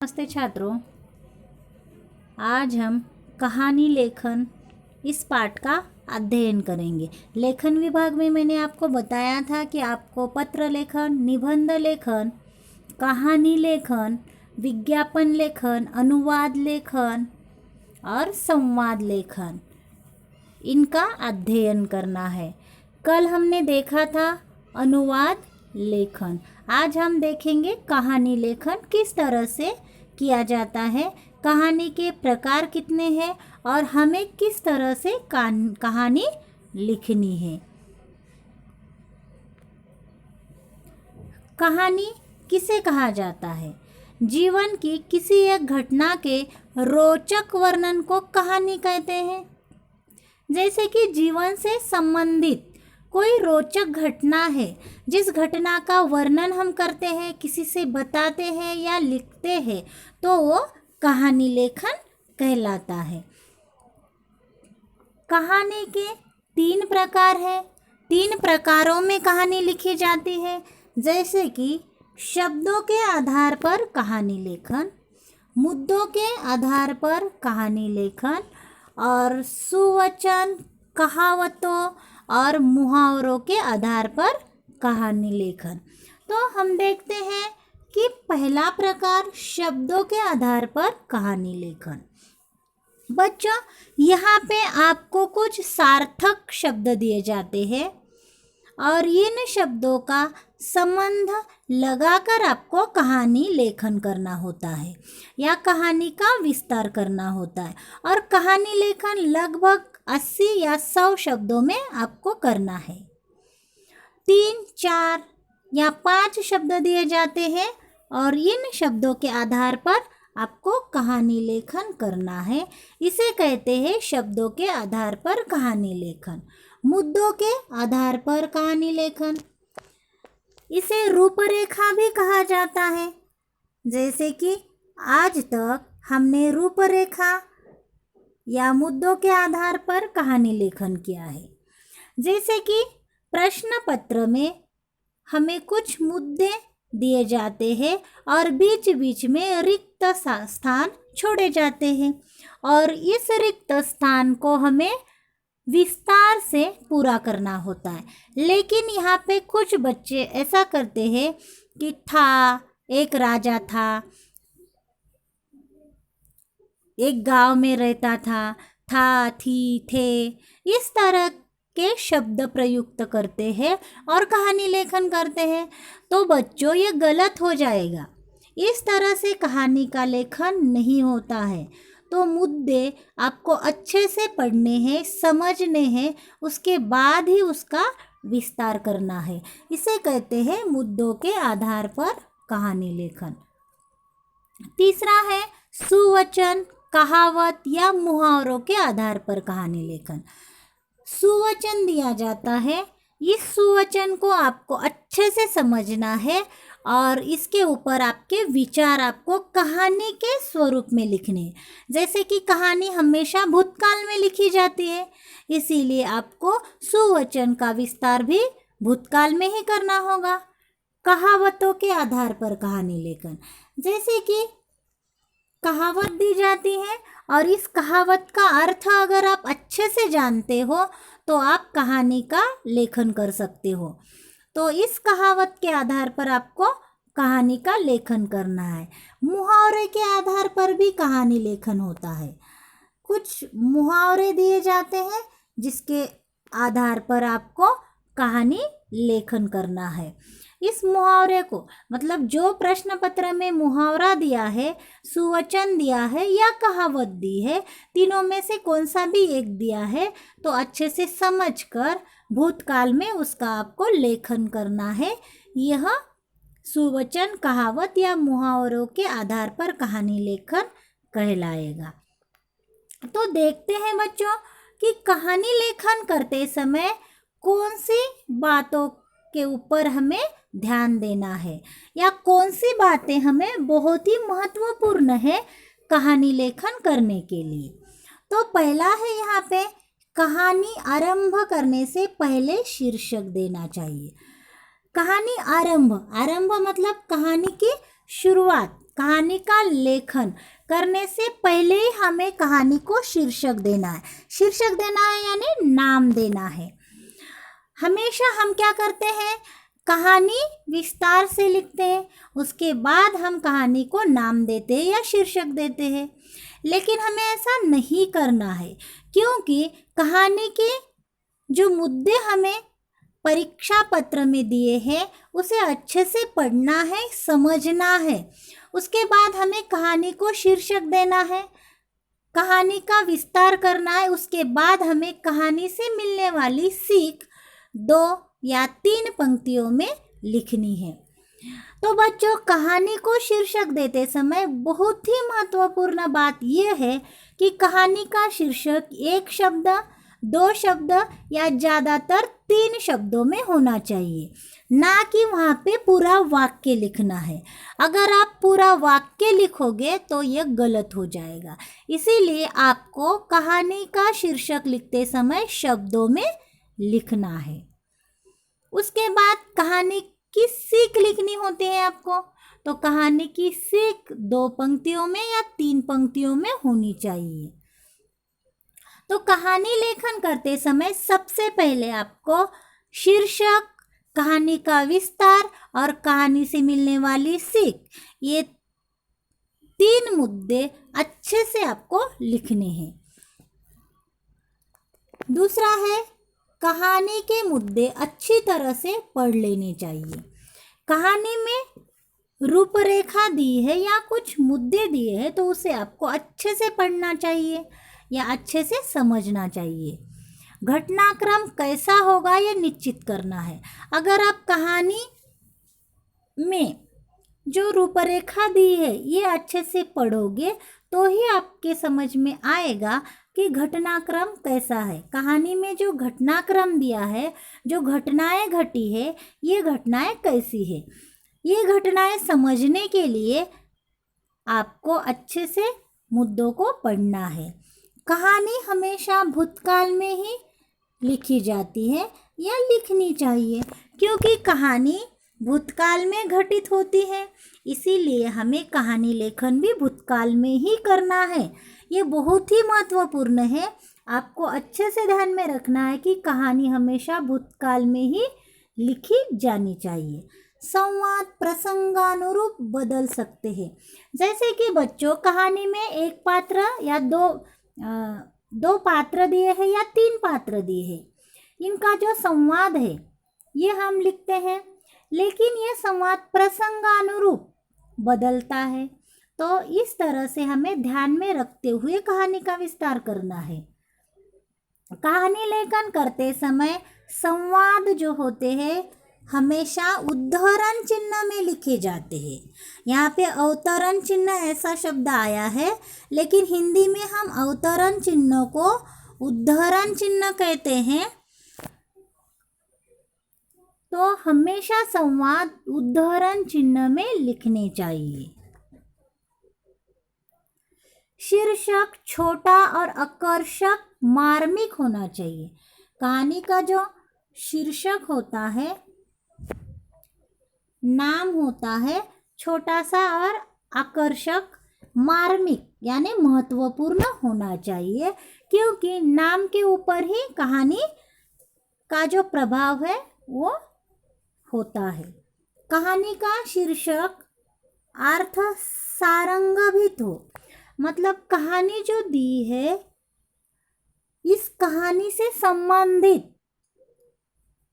नमस्ते छात्रों। आज हम कहानी लेखन इस पाठ का अध्ययन करेंगे। लेखन विभाग में मैंने आपको बताया था कि आपको पत्र लेखन, निबंध लेखन, कहानी लेखन, विज्ञापन लेखन, अनुवाद लेखन और संवाद लेखन इनका अध्ययन करना है। कल हमने देखा था अनुवाद लेखन। आज हम देखेंगे कहानी लेखन किस तरह से किया जाता है, कहानी के प्रकार कितने हैं और हमें किस तरह से कहानी लिखनी है। कहानी किसे कहा जाता है? जीवन की किसी एक घटना के रोचक वर्णन को कहानी कहते हैं। जैसे कि जीवन से संबंधित कोई रोचक घटना है, जिस घटना का वर्णन हम करते हैं, किसी से बताते हैं या लिखते हैं, तो वो कहानी लेखन कहलाता है। कहानी के 3 प्रकार हैं। 3 प्रकारों में कहानी लिखी जाती है, जैसे कि शब्दों के आधार पर कहानी लेखन, मुद्दों के आधार पर कहानी लेखन और सुवचन, कहावतों और मुहावरों के आधार पर कहानी लेखन। तो हम देखते हैं कि पहला प्रकार शब्दों के आधार पर कहानी लेखन। बच्चों, यहाँ पे आपको कुछ सार्थक शब्द दिए जाते हैं और इन शब्दों का संबंध लगाकर आपको कहानी लेखन करना होता है या कहानी का विस्तार करना होता है। और कहानी लेखन लगभग 80 या 100 शब्दों में आपको करना है। 3, 4 या 5 शब्द दिए जाते हैं और इन शब्दों के आधार पर आपको कहानी लेखन करना है। इसे कहते हैं शब्दों के आधार पर कहानी लेखन। मुद्दों के आधार पर कहानी लेखन, इसे रूपरेखा भी कहा जाता है। जैसे कि आज तक हमने रूपरेखा या मुद्दों के आधार पर कहानी लेखन किया है। जैसे कि प्रश्न पत्र में हमें कुछ मुद्दे दिए जाते हैं और बीच बीच में रिक्त स्थान छोड़े जाते हैं और इस रिक्त स्थान को हमें विस्तार से पूरा करना होता है। लेकिन यहाँ पे कुछ बच्चे ऐसा करते हैं कि एक राजा था, एक गांव में रहता था, थी, थे, इस तरह के शब्द प्रयुक्त करते हैं और कहानी लेखन करते हैं। तो बच्चों, ये गलत हो जाएगा। इस तरह से कहानी का लेखन नहीं होता है। तो मुद्दे आपको अच्छे से पढ़ने हैं, समझने हैं, उसके बाद ही उसका विस्तार करना है। इसे कहते हैं मुद्दों के आधार पर कहानी लेखन। तीसरा है सुवचन, कहावत या मुहावरों के आधार पर कहानी लेखन। सुवचन दिया जाता है। इस सुवचन को आपको अच्छे से समझना है और इसके ऊपर आपके विचार आपको कहानी के स्वरूप में लिखने हैं। जैसे कि कहानी हमेशा भूतकाल में लिखी जाती है, इसीलिए आपको सुवचन का विस्तार भी भूतकाल में ही करना होगा। कहावतों के आधार पर कहानी लेखन, जैसे कि कहावत दी जाती है और इस कहावत का अर्थ अगर आप अच्छे से जानते हो तो आप कहानी का लेखन कर सकते हो। तो इस कहावत के आधार पर आपको कहानी का लेखन करना है। मुहावरे के आधार पर भी कहानी लेखन होता है। कुछ मुहावरे दिए जाते हैं जिसके आधार पर आपको कहानी लेखन करना है। इस मुहावरे को, मतलब जो प्रश्न पत्र में मुहावरा दिया है, सुवचन दिया है या कहावत दी है, तीनों में से कौन सा भी एक दिया है, तो अच्छे से समझकर भूतकाल में उसका आपको लेखन करना है। यह सुवचन, कहावत या मुहावरों के आधार पर कहानी लेखन कहलाएगा। तो देखते हैं बच्चों कि कहानी लेखन करते समय कौन सी बातों के ऊपर हमें ध्यान देना है या कौन सी बातें हमें बहुत ही महत्वपूर्ण है कहानी लेखन करने के लिए। तो पहला है यहाँ पे, कहानी आरंभ करने से पहले शीर्षक देना चाहिए। कहानी आरंभ मतलब कहानी की शुरुआत, कहानी का लेखन करने से पहले ही हमें कहानी को शीर्षक देना है। शीर्षक देना है यानी नाम देना है। हमेशा हम क्या करते हैं, कहानी विस्तार से लिखते हैं, उसके बाद हम कहानी को नाम देते हैं या शीर्षक देते हैं। लेकिन हमें ऐसा नहीं करना है, क्योंकि कहानी के जो मुद्दे हमें परीक्षा पत्र में दिए हैं उसे अच्छे से पढ़ना है, समझना है। उसके बाद हमें कहानी को शीर्षक देना है, कहानी का विस्तार करना है। उसके बाद हमें कहानी से मिलने वाली सीख 2 या 3 पंक्तियों में लिखनी है। तो बच्चों, कहानी को शीर्षक देते समय बहुत ही महत्वपूर्ण बात यह है कि कहानी का शीर्षक 1 शब्द, 2 शब्द या ज़्यादातर 3 शब्दों में होना चाहिए, ना कि वहाँ पे पूरा वाक्य लिखना है। अगर आप पूरा वाक्य लिखोगे तो यह गलत हो जाएगा। इसीलिए आपको कहानी का शीर्षक लिखते समय शब्दों में लिखना है। उसके बाद कहानी की सीख लिखनी होती है आपको। तो कहानी की सीख 2 पंक्तियों में या 3 पंक्तियों में होनी चाहिए। तो कहानी लेखन करते समय सबसे पहले आपको शीर्षक, कहानी का विस्तार और कहानी से मिलने वाली सीख, ये 3 मुद्दे अच्छे से आपको लिखने हैं। दूसरा है, कहानी के मुद्दे अच्छी तरह से पढ़ लेने चाहिए। कहानी में रूपरेखा दी है या कुछ मुद्दे दिए हैं तो उसे आपको अच्छे से पढ़ना चाहिए या अच्छे से समझना चाहिए। घटनाक्रम कैसा होगा ये निश्चित करना है। अगर आप कहानी में जो रूपरेखा दी है ये अच्छे से पढ़ोगे तो ही आपके समझ में आएगा कि घटनाक्रम कैसा है। कहानी में जो घटनाक्रम दिया है, जो घटनाएं घटी है, ये घटनाएं कैसी है, ये घटनाएं समझने के लिए आपको अच्छे से मुद्दों को पढ़ना है। कहानी हमेशा भूतकाल में ही लिखी जाती है या लिखनी चाहिए, क्योंकि कहानी भूतकाल में घटित होती है। इसीलिए हमें कहानी लेखन भी भूतकाल में ही करना है। ये बहुत ही महत्वपूर्ण है। आपको अच्छे से ध्यान में रखना है कि कहानी हमेशा भूतकाल में ही लिखी जानी चाहिए। संवाद प्रसंगानुरूप बदल सकते हैं। जैसे कि बच्चों, कहानी में एक पात्र या दो पात्र दिए हैं या 3 पात्र दिए हैं, इनका जो संवाद है ये हम लिखते हैं, लेकिन ये संवाद प्रसंगानुरूप बदलता है। तो इस तरह से हमें ध्यान में रखते हुए कहानी का विस्तार करना है। कहानी लेखन करते समय संवाद जो होते हैं हमेशा उद्धरण चिन्ह में लिखे जाते हैं। यहाँ पे अवतरण चिन्ह ऐसा शब्द आया है, लेकिन हिंदी में हम अवतरण चिन्ह को उद्धरण चिन्ह कहते हैं। तो हमेशा संवाद उद्धरण चिन्ह में लिखने चाहिए। शीर्षक छोटा और आकर्षक, मार्मिक होना चाहिए। कहानी का जो शीर्षक होता है, नाम होता है, छोटा सा और आकर्षक, मार्मिक यानी महत्वपूर्ण होना चाहिए, क्योंकि नाम के ऊपर ही कहानी का जो प्रभाव है वो होता है। कहानी का शीर्षक अर्थ सारंगभित हो, मतलब कहानी जो दी है इस कहानी से संबंधित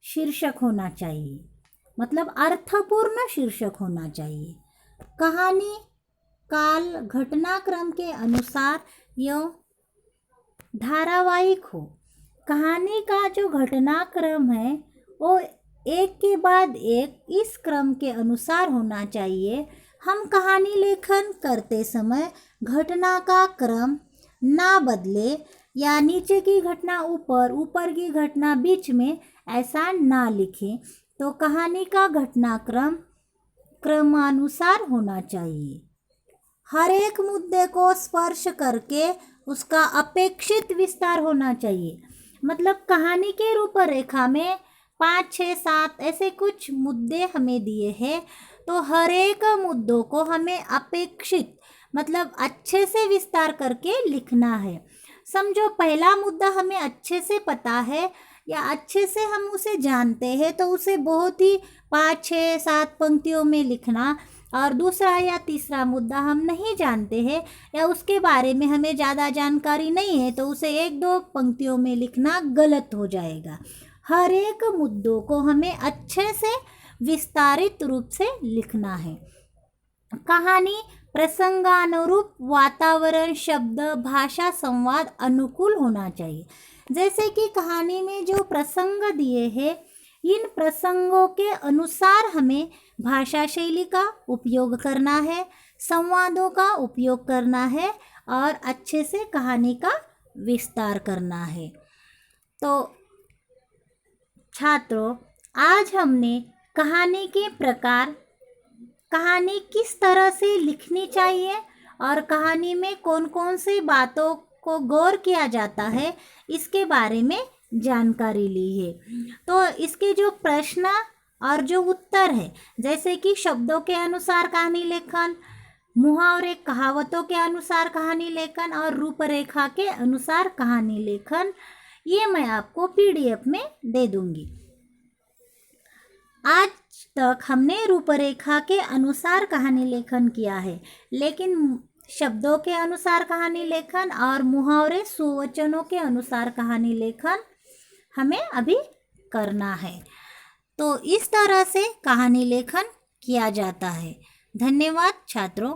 शीर्षक होना चाहिए, मतलब अर्थपूर्ण शीर्षक होना चाहिए। कहानी काल घटनाक्रम के अनुसार यह धारावाहिक हो। कहानी का जो घटनाक्रम है वो एक के बाद एक इस क्रम के अनुसार होना चाहिए। हम कहानी लेखन करते समय घटना का क्रम ना बदले, या नीचे की घटना ऊपर, ऊपर की घटना बीच में, ऐसा ना लिखें। तो कहानी का घटनाक्रम क्रमानुसार होना चाहिए। हर एक मुद्दे को स्पर्श करके उसका अपेक्षित विस्तार होना चाहिए। मतलब कहानी के रूपरेखा में 5, 6, 7 ऐसे कुछ मुद्दे हमें दिए हैं, तो हर एक मुद्दों को हमें अपेक्षित मतलब अच्छे से विस्तार करके लिखना है। समझो पहला मुद्दा हमें अच्छे से पता है या अच्छे से हम उसे जानते हैं तो उसे बहुत ही 5 6 7 पंक्तियों में लिखना, और दूसरा या तीसरा मुद्दा हम नहीं जानते हैं या उसके बारे में हमें ज़्यादा जानकारी नहीं है तो उसे 1 2 पंक्तियों में लिखना गलत हो जाएगा। हर एक मुद्दों को हमें अच्छे से विस्तारित रूप से लिखना है। कहानी प्रसंगानुरूप, वातावरण, शब्द, भाषा, संवाद अनुकूल होना चाहिए। जैसे कि कहानी में जो प्रसंग दिए हैं, इन प्रसंगों के अनुसार हमें भाषा शैली का उपयोग करना है, संवादों का उपयोग करना है और अच्छे से कहानी का विस्तार करना है। तो छात्रों, आज हमने कहानी के प्रकार, कहानी किस तरह से लिखनी चाहिए और कहानी में कौन कौन सी बातों को गौर किया जाता है, इसके बारे में जानकारी ली है। तो इसके जो प्रश्न और जो उत्तर है, जैसे कि शब्दों के अनुसार कहानी लेखन, मुहावरे कहावतों के अनुसार कहानी लेखन और रूपरेखा के अनुसार कहानी लेखन, ये मैं आपको PDF में दे दूंगी। आज तक हमने रूपरेखा के अनुसार कहानी लेखन किया है, लेकिन शब्दों के अनुसार कहानी लेखन और मुहावरे सुवचनों के अनुसार कहानी लेखन हमें अभी करना है। तो इस तरह से कहानी लेखन किया जाता है। धन्यवाद छात्रों।